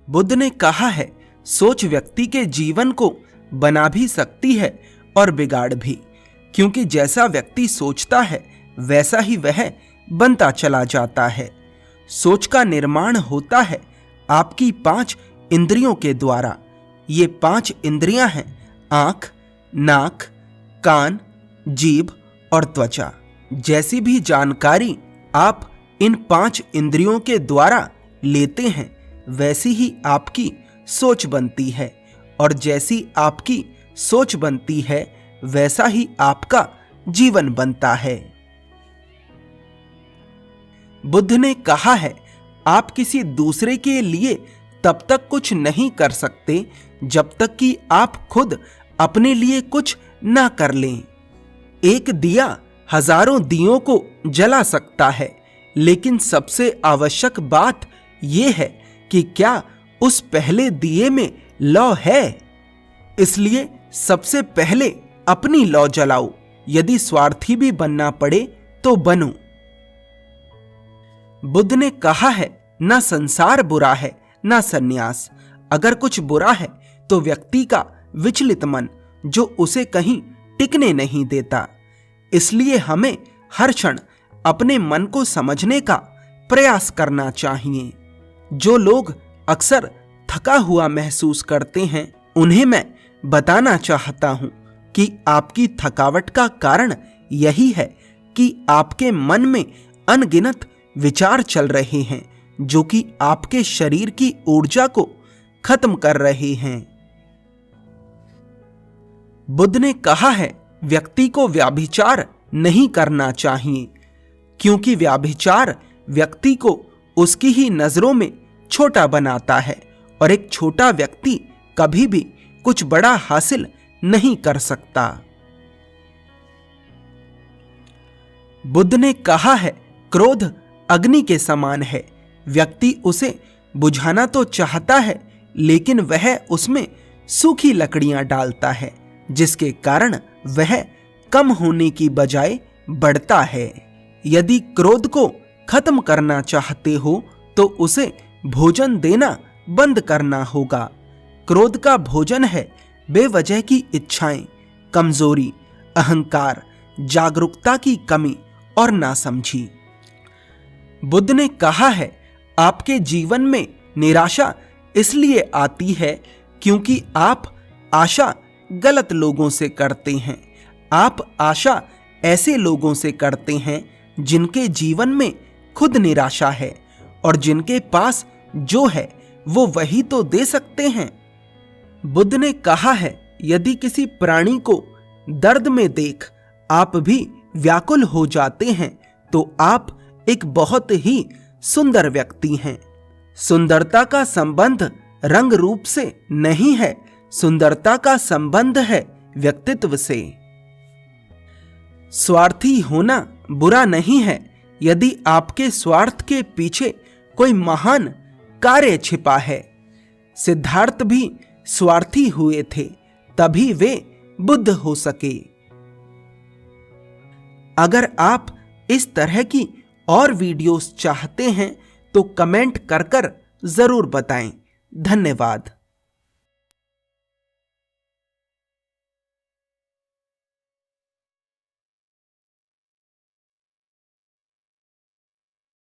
बुद्ध ने कहा है, सोच व्यक्ति के जीवन को बना भी सकती है और बिगाड़ भी, क्योंकि जैसा व्यक्ति सोचता है वैसा ही वह बनता चला जाता है। सोच का निर्माण होता है आपकी 5 इंद्रियों के द्वारा। ये 5 इंद्रियां हैं आंख, नाक, कान, जीभ और त्वचा। जैसी भी जानकारी आप इन 5 इंद्रियों के द्वारा लेते हैं वैसी ही आपकी सोच बनती है, और जैसी आपकी सोच बनती है वैसा ही आपका जीवन बनता है। बुद्ध ने कहा है, आप किसी दूसरे के लिए तब तक कुछ नहीं कर सकते जब तक कि आप खुद अपने लिए कुछ ना कर लें। एक दिया हजारों दियों को जला सकता है, लेकिन सबसे आवश्यक बात यह है कि क्या उस पहले दिए में लौ है। इसलिए सबसे पहले अपनी लौ जलाओ। यदि स्वार्थी भी बनना पड़े तो बनो। बुद्ध ने कहा है, ना संसार बुरा है ना सन्यास। अगर कुछ बुरा है तो व्यक्ति का विचलित मन, जो उसे कहीं टिकने नहीं देता। इसलिए हमें हर क्षण अपने मन को समझने का प्रयास करना चाहिए। जो लोग अक्सर थका हुआ महसूस करते हैं, उन्हें मैं बताना चाहता हूं कि आपकी थकावट का कारण यही है कि आपके मन में अनगिनत विचार चल रहे हैं, जो कि आपके शरीर की ऊर्जा को खत्म कर रहे हैं। बुद्ध ने कहा है, व्यक्ति को व्याभिचार नहीं करना चाहिए, क्योंकि व्याभिचार व्यक्ति को उसकी ही नजरों में छोटा बनाता है, और एक छोटा व्यक्ति कभी भी कुछ बड़ा हासिल नहीं कर सकता। बुद्ध ने कहा है, क्रोध अग्नि के समान है। व्यक्ति उसे बुझाना तो चाहता है, लेकिन वह उसमें सूखी लकड़ियां डालता है, जिसके कारण वह कम होने की बजाय बढ़ता है। यदि क्रोध को खत्म करना चाहते हो तो उसे भोजन देना बंद करना होगा। क्रोध का भोजन है बेवजह की इच्छाएं, कमजोरी, अहंकार, जागरूकता की कमी और नासमझी। बुद्ध ने कहा है, आपके जीवन में निराशा इसलिए आती है क्योंकि आप आशा गलत लोगों से करते हैं। आप आशा ऐसे लोगों से करते हैं जिनके जीवन में खुद निराशा है, और जिनके पास जो है वो वही तो दे सकते हैं। बुद्ध ने कहा है, यदि किसी प्राणी को दर्द में देख आप भी व्याकुल हो जाते हैं तो आप एक बहुत ही सुंदर व्यक्ति हैं। सुंदरता का संबंध रंग रूप से नहीं है, सुंदरता का संबंध है व्यक्तित्व से। स्वार्थी होना बुरा नहीं है। यदि आपके स्वार्थ के पीछे कोई महान कार्य छिपा है। सिद्धार्थ भी स्वार्थी हुए थे, तभी वे बुद्ध हो सके। अगर आप इस तरह की और वीडियोस चाहते हैं तो कमेंट कर जरूर बताएं। धन्यवाद।